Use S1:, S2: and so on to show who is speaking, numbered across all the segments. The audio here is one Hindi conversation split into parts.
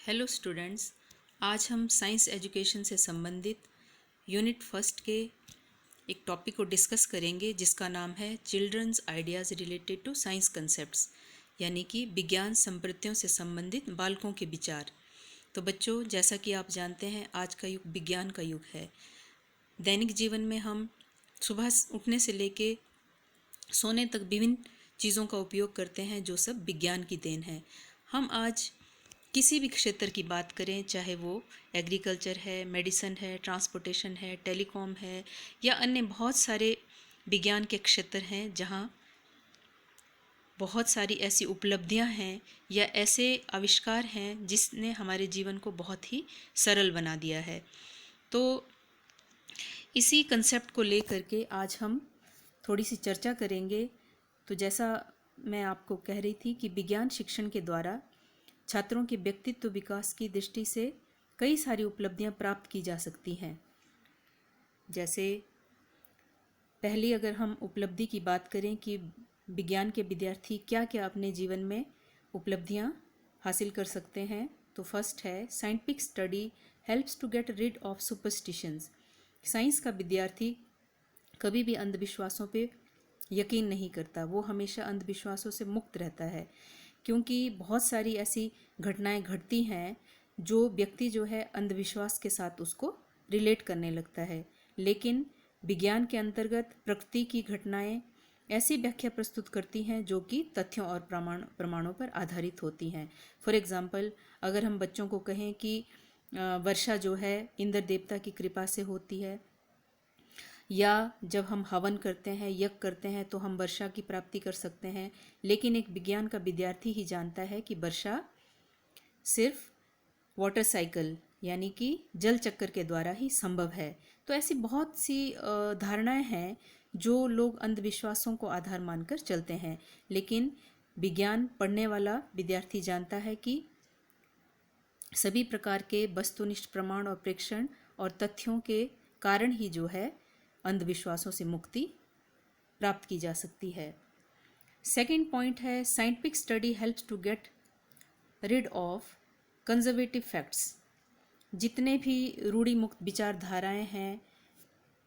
S1: हेलो स्टूडेंट्स, आज हम साइंस एजुकेशन से संबंधित यूनिट फर्स्ट के एक टॉपिक को डिस्कस करेंगे जिसका नाम है children's ideas related to science concepts, यानी कि विज्ञान संप्रत्यों से संबंधित बालकों के विचार। तो बच्चों, जैसा कि आप जानते हैं, आज का युग विज्ञान का युग है। दैनिक जीवन में हम सुबह उठने से लेके सोने तक विभिन्न चीज़ों का उपयोग करते हैं जो सब विज्ञान की देन है। हम आज किसी भी क्षेत्र की बात करें, चाहे वो एग्रीकल्चर है, मेडिसिन है, ट्रांसपोर्टेशन है, टेलीकॉम है या अन्य बहुत सारे विज्ञान के क्षेत्र हैं जहाँ बहुत सारी ऐसी उपलब्धियां हैं या ऐसे आविष्कार हैं जिसने हमारे जीवन को बहुत ही सरल बना दिया है। तो इसी कंसेप्ट को लेकर के आज हम थोड़ी सी चर्चा करेंगे। तो जैसा मैं आपको कह रही थी कि विज्ञान शिक्षण के द्वारा छात्रों के व्यक्तित्व विकास की दृष्टि से कई सारी उपलब्धियां प्राप्त की जा सकती हैं। जैसे पहली अगर हम उपलब्धि की बात करें कि विज्ञान के विद्यार्थी क्या क्या अपने जीवन में उपलब्धियां हासिल कर सकते हैं, तो फर्स्ट है scientific study helps to get rid of superstitions. Science का विद्यार्थी कभी भी अंधविश्वासों पे यकीन नहीं करता, वो हमेशा अंधविश्वासों से मुक्त रहता है, क्योंकि बहुत सारी ऐसी घटनाएं घटती हैं जो व्यक्ति जो है अंधविश्वास के साथ उसको रिलेट करने लगता है। लेकिन विज्ञान के अंतर्गत प्रकृति की घटनाएं ऐसी व्याख्या प्रस्तुत करती हैं जो कि तथ्यों और प्रमाणों पर आधारित होती हैं। फॉर एग्जाम्पल, अगर हम बच्चों को कहें कि वर्षा जो है इंद्र देवता की कृपा से होती है, या जब हम हवन करते हैं, यज्ञ करते हैं, तो हम वर्षा की प्राप्ति कर सकते हैं। लेकिन एक विज्ञान का विद्यार्थी ही जानता है कि वर्षा सिर्फ वाटर साइकिल यानी कि जल चक्कर के द्वारा ही संभव है। तो ऐसी बहुत सी धारणाएं हैं जो लोग अंधविश्वासों को आधार मानकर चलते हैं। लेकिन विज्ञान पढ़ने वाला विद्यार्थी जानता है कि सभी प्रकार के वस्तुनिष्ठ प्रमाण और प्रेक्षण और तथ्यों के कारण ही जो है अंधविश्वासों से मुक्ति प्राप्त की जा सकती है। सेकंड पॉइंट है scientific study helps to get rid of conservative facts. जितने भी रूढ़ि मुक्त विचारधाराएं हैं,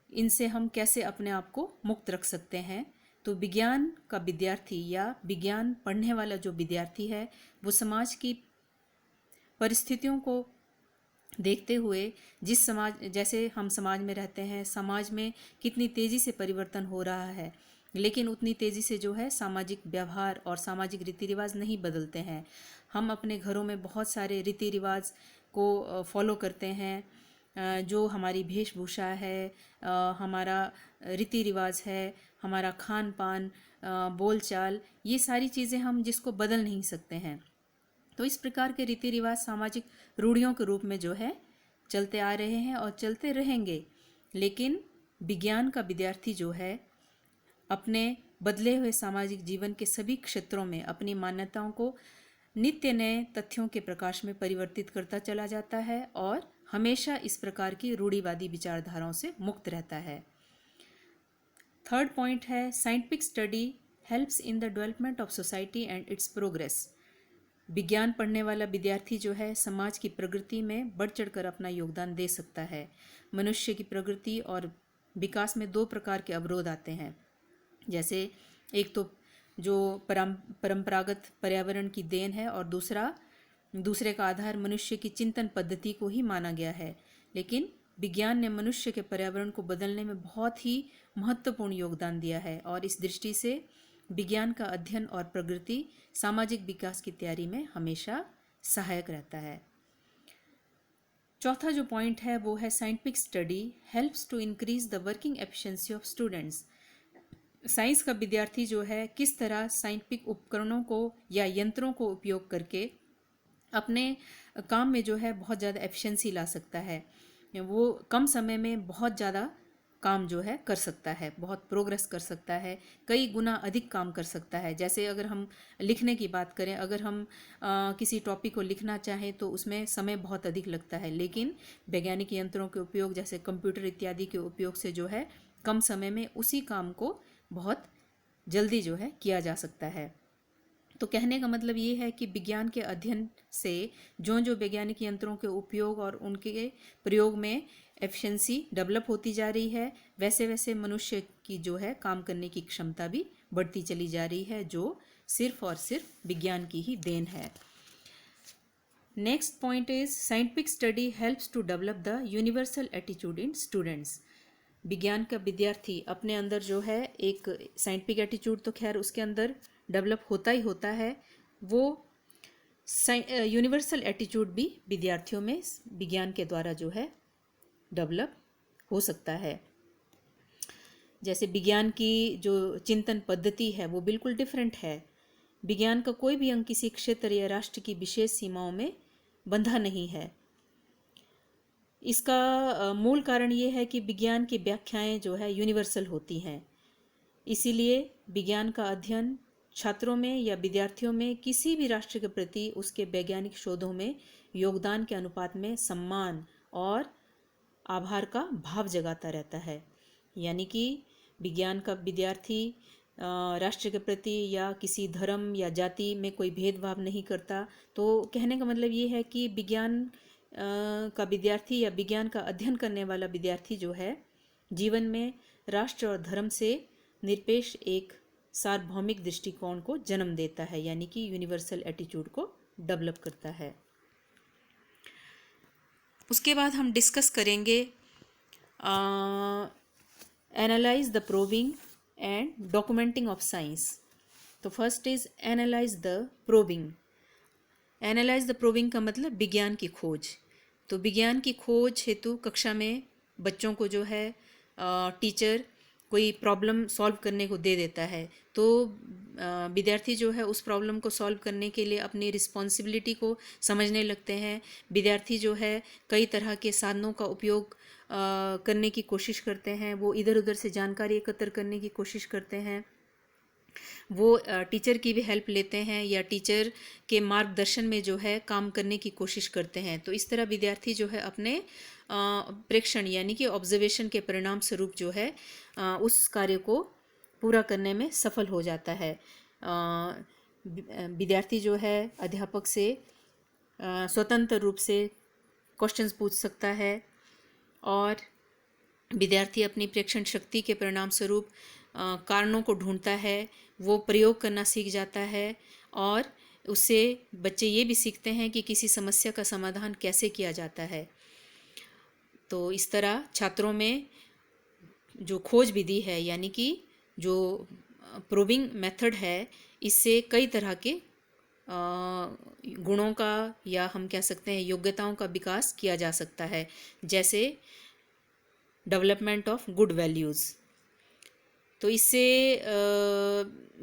S1: इनसे हम कैसे अपने आप को मुक्त रख सकते हैं। तो विज्ञान का विद्यार्थी या विज्ञान पढ़ने वाला जो विद्यार्थी है, वो समाज की परिस्थितियों को देखते हुए, जिस समाज जैसे हम समाज में रहते हैं, समाज में कितनी तेज़ी से परिवर्तन हो रहा है, लेकिन उतनी तेज़ी से जो है सामाजिक व्यवहार और सामाजिक रीति रिवाज नहीं बदलते हैं। हम अपने घरों में बहुत सारे रीति रिवाज को फॉलो करते हैं, जो हमारी वेशभूषा है, हमारा रीति रिवाज है, हमारा खान पान, बोलचाल, ये सारी चीज़ें हम जिसको बदल नहीं सकते हैं। तो इस प्रकार के रीति रिवाज सामाजिक रूढ़ियों के रूप में जो है चलते आ रहे हैं और चलते रहेंगे। लेकिन विज्ञान का विद्यार्थी जो है अपने बदले हुए सामाजिक जीवन के सभी क्षेत्रों में अपनी मान्यताओं को नित्य नए तथ्यों के प्रकाश में परिवर्तित करता चला जाता है और हमेशा इस प्रकार की रूढ़िवादी विचारधाराओं से मुक्त रहता है। थर्ड पॉइंट है scientific study helps in the development of society and it's progress. विज्ञान पढ़ने वाला विद्यार्थी जो है समाज की प्रगति में बढ़ चढ़कर अपना योगदान दे सकता है। मनुष्य की प्रगति और विकास में दो प्रकार के अवरोध आते हैं। जैसे एक तो जो परंपरागत पर्यावरण की देन है और दूसरे का आधार मनुष्य की चिंतन पद्धति को ही माना गया है। लेकिन विज्ञान ने मनुष्य के पर्यावरण को बदलने में बहुत ही महत्वपूर्ण योगदान दिया है और इस दृष्टि से विज्ञान का अध्ययन और प्रगति सामाजिक विकास की तैयारी में हमेशा सहायक रहता है। चौथा जो पॉइंट है वो है scientific study helps to increase the working efficiency of students. Science का विद्यार्थी जो है किस तरह साइंटिफिक उपकरणों को या यंत्रों को उपयोग करके अपने काम में जो है बहुत ज़्यादा एफिशिएंसी ला सकता है। वो कम समय में बहुत ज़्यादा काम जो है कर सकता है, बहुत प्रोग्रेस कर सकता है, कई गुना अधिक काम कर सकता है। जैसे अगर हम लिखने की बात करें, अगर हम किसी टॉपिक को लिखना चाहें तो उसमें समय बहुत अधिक लगता है, लेकिन वैज्ञानिक यंत्रों के उपयोग जैसे कंप्यूटर इत्यादि के उपयोग से जो है कम समय में उसी काम को बहुत जल्दी जो है किया जा सकता है। तो कहने का मतलब ये है कि विज्ञान के अध्ययन से जो जो वैज्ञानिक यंत्रों के उपयोग और उनके प्रयोग में एफिशिएंसी डेवलप होती जा रही है, वैसे वैसे मनुष्य की जो है काम करने की क्षमता भी बढ़ती चली जा रही है, जो सिर्फ और सिर्फ विज्ञान की ही देन है। Next point is scientific study helps to develop the universal attitude in students. विज्ञान का विद्यार्थी अपने अंदर जो है एक साइंटिफिक एटीट्यूड तो खैर उसके अंदर डेवलप होता ही होता है, वो यूनिवर्सल एटीट्यूड भी विद्यार्थियों में विज्ञान के द्वारा जो है डेवलप हो सकता है। जैसे विज्ञान की जो चिंतन पद्धति है वो बिल्कुल डिफरेंट है। विज्ञान का कोई भी अंग किसी क्षेत्र या राष्ट्र की विशेष सीमाओं में बंधा नहीं है। इसका मूल कारण ये है कि विज्ञान की व्याख्याएं जो है यूनिवर्सल होती हैं। इसीलिए विज्ञान का अध्ययन छात्रों में या विद्यार्थियों में किसी भी राष्ट्र के प्रति उसके वैज्ञानिक शोधों में योगदान के अनुपात में सम्मान और आभार का भाव जगाता रहता है। यानी कि विज्ञान का विद्यार्थी राष्ट्र के प्रति या किसी धर्म या जाति में कोई भेदभाव नहीं करता। तो कहने का मतलब ये है कि विज्ञान का विद्यार्थी या विज्ञान का अध्ययन करने वाला विद्यार्थी जो है जीवन में राष्ट्र और धर्म से निरपेक्ष एक सार्वभौमिक दृष्टिकोण को जन्म देता है, यानी कि यूनिवर्सल एटीट्यूड को डेवलप करता है। उसके बाद हम डिस्कस करेंगे analyse the probing and documenting of science. तो first is analyse the probing. Analyse the probing का मतलब विज्ञान की खोज। तो विज्ञान की खोज हेतु कक्षा में बच्चों को जो है टीचर कोई प्रॉब्लम सॉल्व करने को दे देता है, तो विद्यार्थी जो है उस प्रॉब्लम को सॉल्व करने के लिए अपनी रिस्पॉन्सिबिलिटी को समझने लगते हैं। विद्यार्थी जो है कई तरह के साधनों का उपयोग करने की कोशिश करते हैं, वो इधर उधर से जानकारी एकत्र करने की कोशिश करते हैं, वो टीचर की भी हेल्प लेते हैं या टीचर के मार्गदर्शन में जो है काम करने की कोशिश करते हैं। तो इस तरह विद्यार्थी जो है अपने प्रेक्षण यानी कि ऑब्जर्वेशन के परिणाम स्वरूप जो है उस कार्य को पूरा करने में सफल हो जाता है। विद्यार्थी जो है अध्यापक से स्वतंत्र रूप से क्वेश्चंस पूछ सकता है और विद्यार्थी अपनी प्रेक्षण शक्ति के परिणाम स्वरूप कारणों को ढूंढता है, वो प्रयोग करना सीख जाता है और उससे बच्चे ये भी सीखते हैं कि किसी समस्या का समाधान कैसे किया जाता है। तो इस तरह छात्रों में जो खोज विधि है यानी कि जो प्रोबिंग मेथड है, इससे कई तरह के गुणों का या हम कह सकते हैं योग्यताओं का विकास किया जा सकता है, जैसे डेवलपमेंट ऑफ गुड वैल्यूज़। तो इससे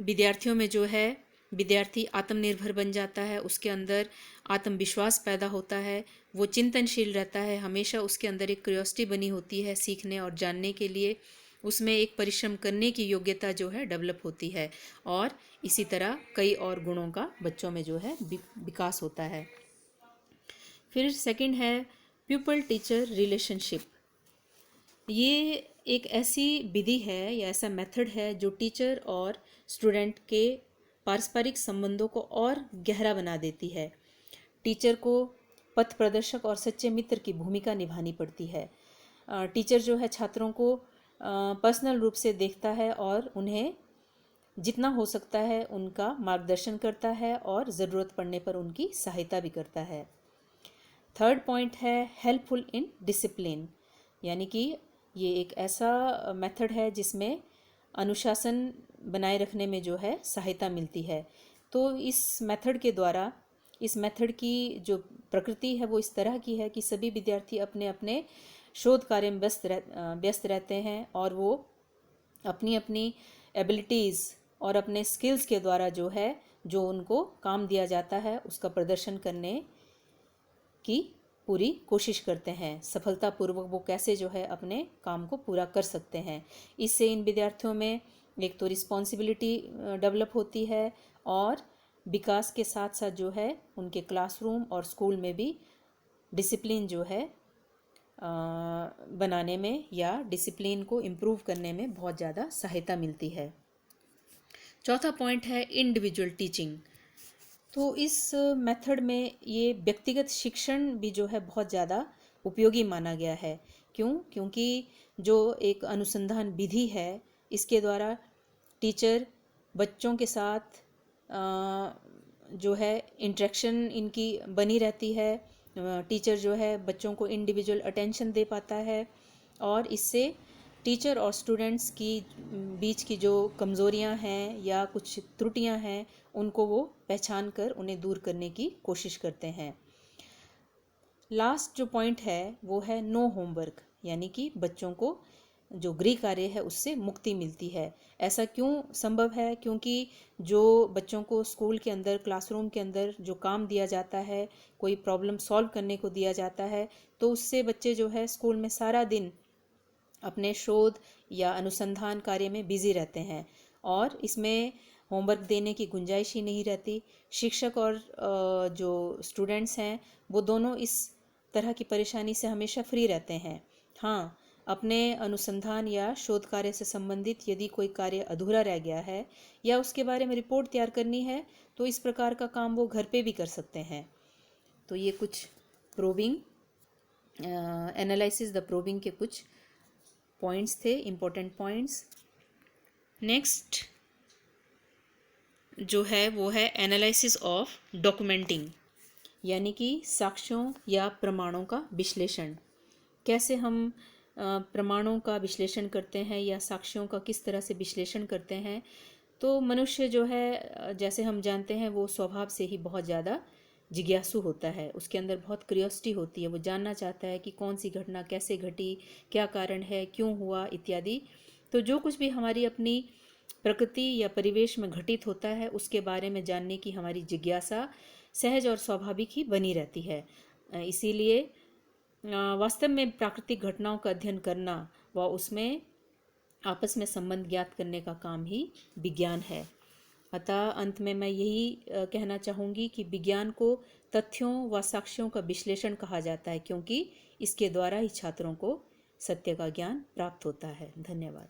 S1: विद्यार्थियों में जो है विद्यार्थी आत्मनिर्भर बन जाता है, उसके अंदर आत्मविश्वास पैदा होता है, वो चिंतनशील रहता है, हमेशा उसके अंदर एक क्यूरियोसिटी बनी होती है सीखने और जानने के लिए, उसमें एक परिश्रम करने की योग्यता जो है डेवलप होती है और इसी तरह कई और गुणों का बच्चों में जो है विकास होता है। फिर सेकंड है प्यूपल टीचर रिलेशनशिप। ये एक ऐसी विधि है या ऐसा मेथड है जो टीचर और स्टूडेंट के पारस्परिक संबंधों को और गहरा बना देती है। टीचर को पथ प्रदर्शक और सच्चे मित्र की भूमिका निभानी पड़ती है। टीचर जो है छात्रों को पर्सनल रूप से देखता है और उन्हें जितना हो सकता है उनका मार्गदर्शन करता है और ज़रूरत पड़ने पर उनकी सहायता भी करता है। थर्ड पॉइंट है हेल्पफुल इन डिसिप्लिन, यानी कि ये एक ऐसा मेथड है जिसमें अनुशासन बनाए रखने में जो है सहायता मिलती है। तो इस मेथड के द्वारा, इस मेथड की जो प्रकृति है वो इस तरह की है कि सभी विद्यार्थी अपने अपने शोध कार्य में व्यस्त रहते हैं और वो अपनी अपनी एबिलिटीज़ और अपने स्किल्स के द्वारा जो है जो उनको काम दिया जाता है उसका प्रदर्शन करने की पूरी कोशिश करते हैं। सफलतापूर्वक वो कैसे जो है अपने काम को पूरा कर सकते हैं। इससे इन विद्यार्थियों में एक तो रिस्पॉन्सिबिलिटी डेवलप होती है और विकास के साथ साथ जो है उनके क्लासरूम और स्कूल में भी डिसिप्लिन जो है बनाने में या डिसिप्लिन को इम्प्रूव करने में बहुत ज़्यादा सहायता मिलती है। चौथा पॉइंट है इंडिविजुअल टीचिंग। तो इस मेथड में ये व्यक्तिगत शिक्षण भी जो है बहुत ज़्यादा उपयोगी माना गया है। क्यों? क्योंकि जो एक अनुसंधान विधि है, इसके द्वारा टीचर बच्चों के साथ जो है इंटरेक्शन इनकी बनी रहती है। टीचर जो है बच्चों को इंडिविजुअल अटेंशन दे पाता है, और इससे टीचर और स्टूडेंट्स की बीच की जो कमज़ोरियां हैं या कुछ त्रुटियां हैं, उनको वो पहचान कर उन्हें दूर करने की कोशिश करते हैं। लास्ट जो पॉइंट है वो है नो होमवर्क, यानी कि बच्चों को जो गृह कार्य है उससे मुक्ति मिलती है। ऐसा क्यों संभव है? क्योंकि जो बच्चों को स्कूल के अंदर, क्लासरूम के अंदर जो काम दिया जाता है, कोई प्रॉब्लम सॉल्व करने को दिया जाता है, तो उससे बच्चे जो है स्कूल में सारा दिन अपने शोध या अनुसंधान कार्य में बिजी रहते हैं, और इसमें होमवर्क देने की गुंजाइश ही नहीं रहती। शिक्षक और जो स्टूडेंट्स हैं वो दोनों इस तरह की परेशानी से हमेशा फ्री रहते हैं। हाँ, अपने अनुसंधान या शोध कार्य से संबंधित यदि कोई कार्य अधूरा रह गया है या उसके बारे में रिपोर्ट तैयार करनी है, तो इस प्रकार का काम वो घर पे भी कर सकते हैं। तो ये कुछ प्रोबिंग एनालिसिस द प्रोबिंग के कुछ पॉइंट्स थे, इम्पोर्टेंट पॉइंट्स। नेक्स्ट जो है वो है एनालिसिस ऑफ डॉक्यूमेंटिंग, यानी कि साक्ष्यों या प्रमाणों का विश्लेषण। कैसे हम प्रमाणों का विश्लेषण करते हैं या साक्ष्यों का किस तरह से विश्लेषण करते हैं। तो मनुष्य जो है, जैसे हम जानते हैं, वो स्वभाव से ही बहुत ज़्यादा जिज्ञासु होता है। उसके अंदर बहुत क्यूरियोसिटी होती है, वो जानना चाहता है कि कौन सी घटना कैसे घटी, क्या कारण है, क्यों हुआ, इत्यादि। तो जो कुछ भी हमारी अपनी प्रकृति या परिवेश में घटित होता है, उसके बारे में जानने की हमारी जिज्ञासा सहज और स्वाभाविक ही बनी रहती है। इसीलिए वास्तव में प्राकृतिक घटनाओं का अध्ययन करना व उसमें आपस में संबंध ज्ञात करने का काम ही विज्ञान है। अतः अंत में मैं यही कहना चाहूँगी कि विज्ञान को तथ्यों व साक्ष्यों का विश्लेषण कहा जाता है, क्योंकि इसके द्वारा ही छात्रों को सत्य का ज्ञान प्राप्त होता है। धन्यवाद।